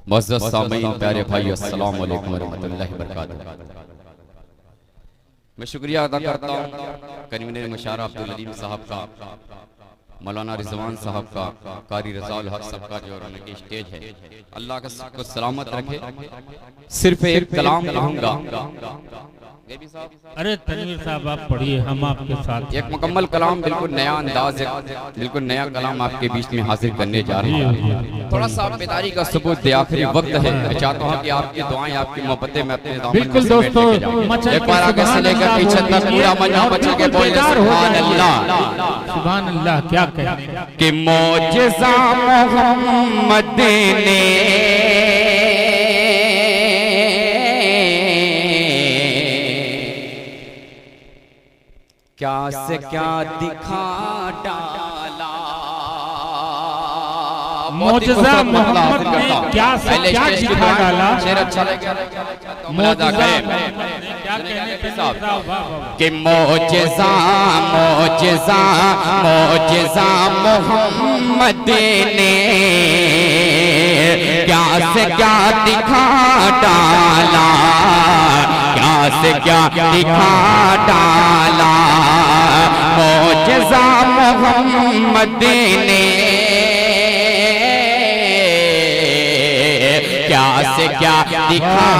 मुअज़्ज़ज़ सामीन प्यारे भाई अस्सलाम वालेकुम रहमतुल्लाहि व बरकातहू। मैं शुक्रिया अदा करता हूँ कन्वीनर मुशारा अब्दुल अलीम साहब का, मौलाना रिजवान साहब का, कारी रज़ाउल हक साहब का जो उनकी स्टेज है, अल्लाह का सबको सलामत रखे। सिर्फ एक कलाम कहूँगा। अरे तनवीर साहब आप पढ़िए, हम आपके साथ। एक मुकम्मल कलाम, बिल्कुल नया अंदाज है, बिल्कुल नया कलाम आपके बीच में हाजिर करने जा रहे हैं। थोड़ा सा बेदारी का सबूत दे, आखिरी वक्त है। मैं चाहता हूँ कि आपकी दुआएं, आपकी मोहब्बतें मैं अपने दामन में बिल्कुल समेट दोस्तों, लेके जाऊं। एक बार आगे से लेकर पीछे तक पूरा मन्ना बचा के बोले सुभान अल्लाह, सुभान अल्लाह। क्या कहने कि मौजिज़ा मोहम्मद ने क्या से क्या दिखा डाला। मौजिज़ा मोहम्मद ने क्या से क्या दिखा डाला। शेर अच्छा लगा, क्या कहने साहब कि मौजिज़ा मौजिज़ा मौजिज़ा मोहम्मद ने क्या से क्या दिखा डाला, क्या से क्या दिखा डाला। मौजिज़ा मोहम्मद ने क्या से क्या दिखा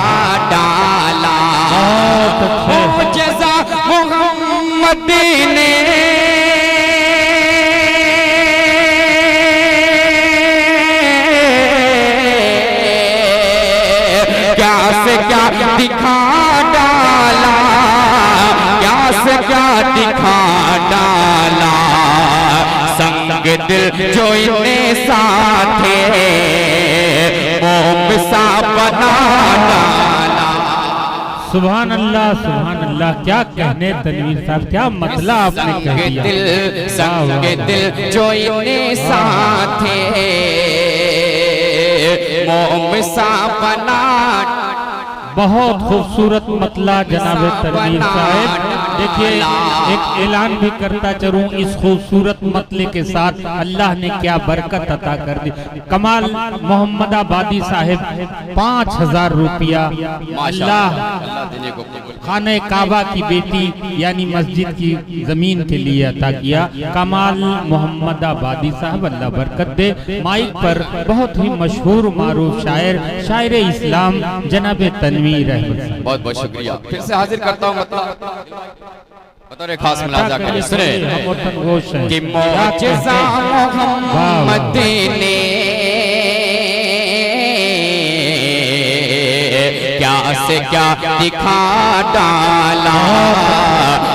डाला। मौजिज़ा मोहम्मद ने क्या से क्या दिखा डाला, क्या से क्या दिखा डाला। संग दिल जो इन्हें साथे मोम सा बना डाला। सुभान अल्लाह, सुभान अल्लाह। क्या कहने तनवीर साहब, क्या मतलब आपने कह दिया। संग दिल जो इन्हें साथे मोम सा बना। बहुत खूबसूरत मतला जनाब तनवीर साहब। देखिए, एक ऐलान भी करता चलूं, इस खूबसूरत मतले के साथ अल्लाह ने क्या बरकत अता कर दी। कमाल मोहम्मद आबादी साहब 5000 रुपया अल्लाह खाने काबा की बेटी यानी मस्जिद की जमीन के लिए अता किया। कमाल मोहम्मद आबादी साहब, अल्लाह बरकत दे। माइक पर बहुत ही मशहूर मारूफ शायर, शायर इस्लाम जनाब तनवीर अहमद। बहुत बहुत शुक्रिया। फिर से हाजिर करता हूँ बतौर खास मुलाजा के लिए सुने कि मौजिज़ा मोहम्मद ने क्या से क्या दिखा डाला,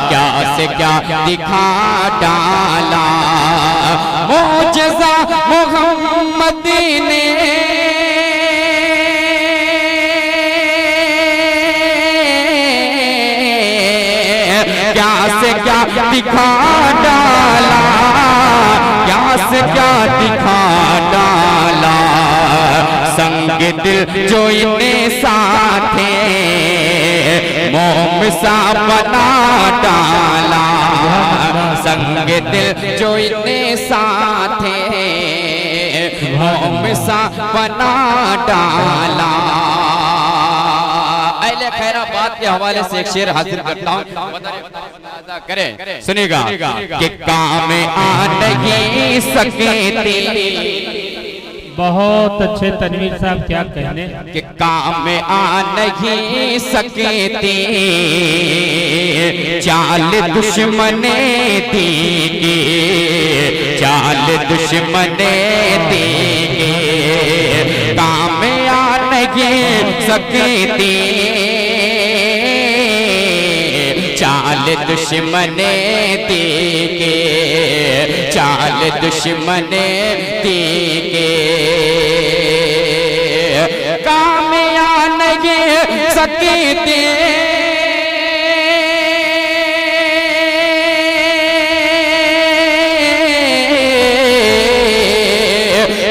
क्या से क्या दिखा डाला। मौजिज़ा मोहम्मद ने क्या से क्या दिखा डाला, क्या से क्या दिखा डाला। संग दिल जो इन्हें साथे मोम सा बना डाला। संग दिल जो इन्हें साथे मोम सा बना डाला। अहले खैराबाद के हवाले से एक शेर हाजिर करता हूँ, करें सुनेगा कि काम आ नहीं सके। बहुत अच्छे तनवीर साहब, क्या कहने कि काम आ नहीं सके चाल दुश्मने देंगे, चाल दुश्मने देंगे। काम आ नहीं सके चाल दुश्मने देंगे, चाल दुश्मने देंगे। काम आ नहीं सकते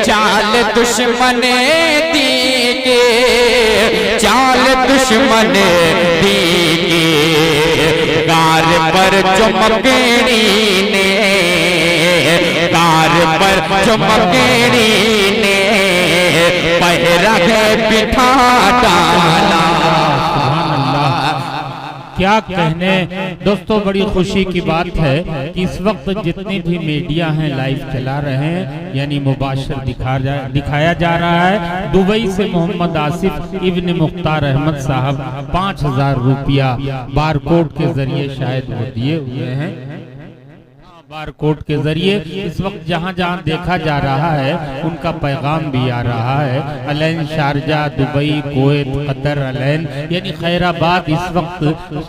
चाल दुश्मने देंगे, चाल दुश्मने देंगे। गार पर जो मकेड़ी ने, गार पर जो मकेड़ी ने पहरा है बिठा डाला। क्या कहने दोस्तों, बड़ी खुशी की बात है कि इस वक्त जितनी भी मीडिया हैं लाइव चला रहे हैं, यानी मुबाशर दिखाया जा रहा है। दुबई से मोहम्मद आसिफ इब्न मुख्तार अहमद साहब 5000 रुपया बारकोड के जरिए शायद वो दिए हुए हैं। बारकोड के जरिए इस वक्त जहां जहां देखा जा रहा है उनका पैगाम भी आ रहा है। Al Ain Sharjah, Dubai, Kuwait, Qatar, Al Ain यानी खैराबाद, इस वक्त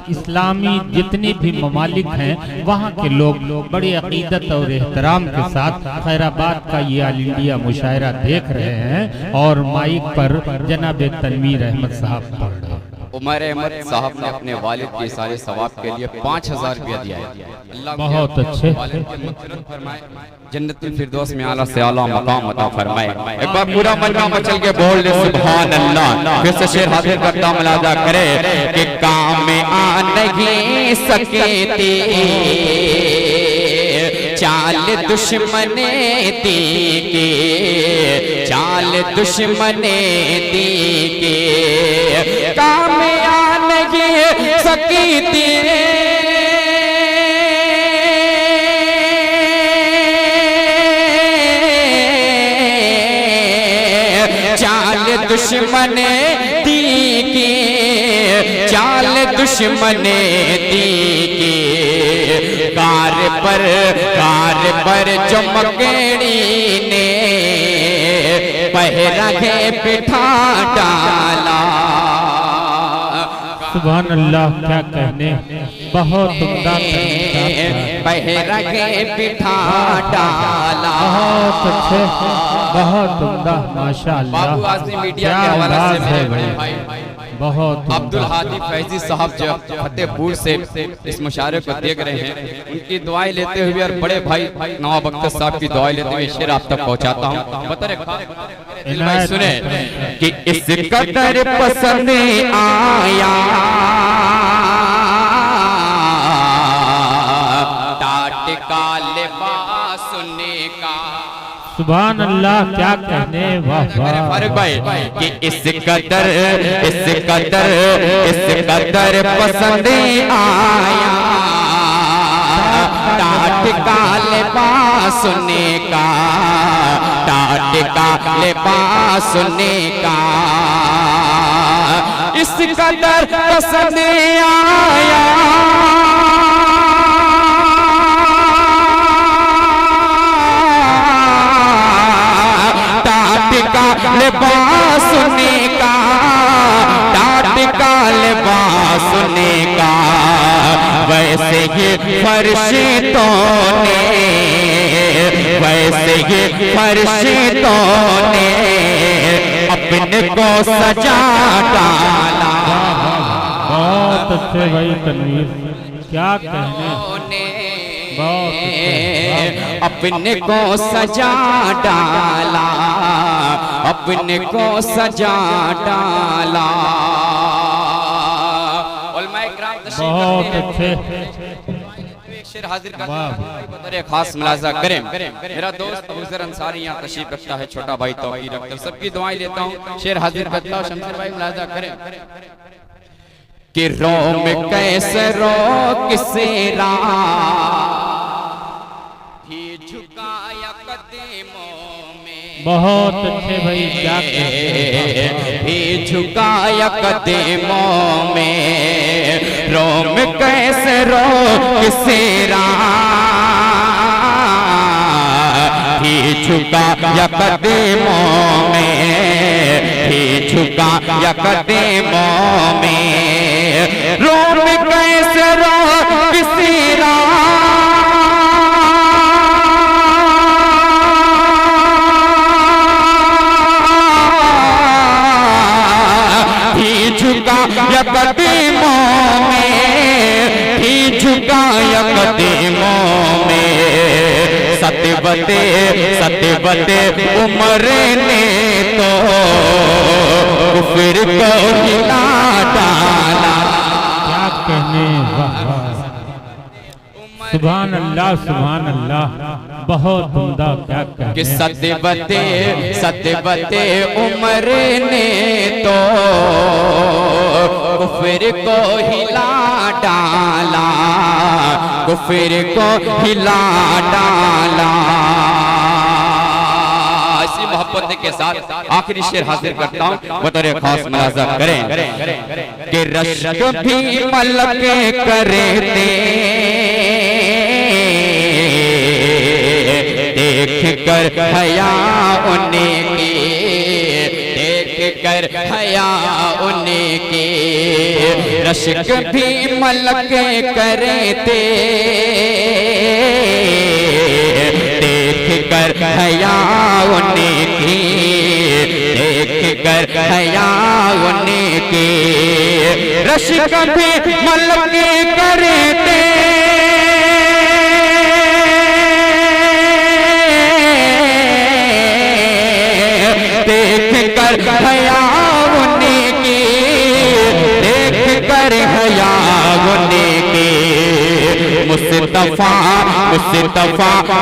इस्लामी जितने भी ममालिक हैं वहां के लोग बड़ी अकीदत और एहतराम के साथ खैराबाद का ये ऑल इंडिया मुशायरा देख रहे हैं और माइक पर जनाब तनवीर अहमद साहब पढ़ रहे हैं। उमर अहमद साहब ने अपने वालिद के सारे सवाब के लिए 5000 रुपया दिया है। अल्लाह बहुत अच्छे, जन्नतुल फिरदौस में आला से आला मकाम अता फरमाए। एक बार पूरा मलका मचल के बोल दे सुभान अल्लाह। फिर से शेर हाजिर करता मुलाजा करे कि काम में आ नहीं सके चाल दुश्मने दी के, चाल दुश्मने दी के, काम में आ नहीं सकी तेरे चाल दुश्मने दी के, चाल दुश्मने दी के, कार पर जो मकेड़ी ने पहरा है बिठा डाला। सुभान अल्लाह, क्या कहने, बहुत उम्दा पहरा है बिठा डाला। बहुत अच्छे, बहुत उम्दा, माशाअल्लाह। बाबू आज़मी मीडिया के हवाले से मेरे भाई बहुत अब्दुल हादी फैजी साहब जो फतेहपुर से इस मुशायरे को देख रहे हैं, उनकी दुआएं लेते हुए और बड़े भाई नवाब अख्तर साहब की दुआएं लेते हुए शेर आप तक पहुंचाता हूं। बता रहे भाई सुने कि इस कदर पसंद आया टाट का लिबास सुनने का। सुभान अल्लाह, क्या कहने, वाह फारूक भाई कि इस कदर पसंद आया टाट का लिबास सुनने का, टाट का लिबास सुनने का। इस कदर पसंद आया लिबास सुनने का, टाट का लिबास सुनने का। वैसे ही फरिश्तों ने, वैसे ही फरिश्तों ने अपने को सजा डाला। बहुत अच्छे भाई तनवीर, क्या कहने, अपने को सजा डाला, अपने को सजा डाला। बहुत अच्छे शेर हाजिर करते खास मुलाजा करें। मेरा दोस्त अबूजर अंसारी यहाँ तशरीफ रखता है, छोटा भाई तौकीर अख्तर, सबकी दुआएं लेता हूँ। शेर हाजिर करता हूँ, शमशेर भाई मुलाजा करें कि रोम कैसे रो किसे रा भी झुकाया कदमों में। बहुत अच्छे भाई, क्या कहते, भी झुकाया कदमों में। रोम कैसे रो किसे रा भी झुकाया कदमों में, भी झुकाया कदमों में। रोम कैसे रो किसे रा झुकाया कदमों में, भी झुकाया कदमों में। सतबते उमर ने तो कुफ्र को हिला डाला। क्या कहने, वाह वाह, सुभान अल्लाह, सुभान अल्लाह। बहुत उम्दा, क्या कि कहने। सदबते उमर ने तो कुफर को हिला डाला, कुफर को हिला डाला। इसी मोहब्बत के साथ आखिरी शेर हाजिर करता हूँ, बतौर खास मुलाजा करें कि रश्क भी मलके करे देख कर हया उनकी, देख कर हया उनकी। रश्क भी मलके करे देख कर हया उनकी, देख कर हया उनकी। रश्क भी मलके करे देख कर हया उनकी, देख कर हया उनकी। मुस्तफा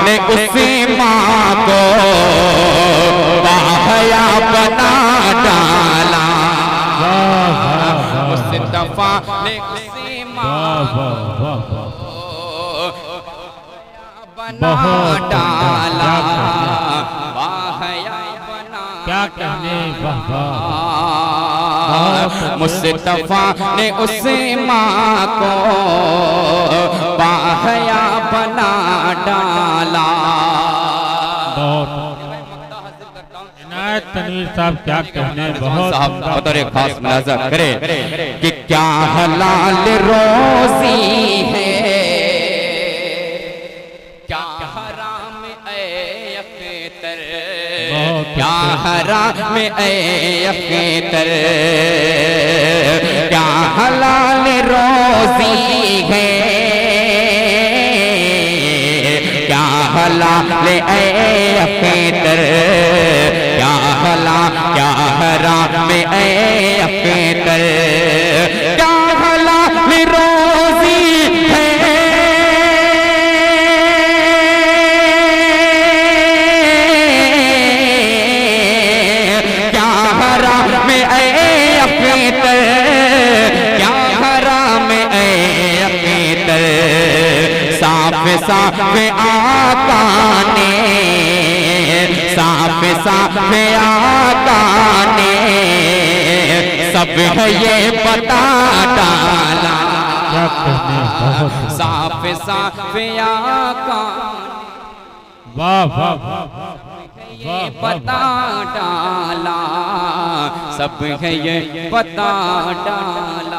ने उसी माँ को बाहया बना डाला, मुस्तफा ने उसी माँ को बना डाला, बाहया क्या कहने। मुस्तफा ने उस माँ को बाहया बना डाला। इनायत तनवीर साहब क्या कहने। बहुत बतौर खास मुलाजा करें कि क्या हलाल रोजी है, क्या हराम ए अख्तर, क्या हराम ए अख्तर। क्या हलाल रोजी है, क्या हलाल ए अख्तर, क्या हराम ए अख्तर। क्या हलाल रोजी है, क्या हराम ए अख्तर, क्या हराम ए अख्तर। साफ साफ आका ने, साफ साफ आका ने सब है ये बता डाला, साफ साफ आका। वाह वाह वाह, ये पता डाला, सब है ये पता डाला।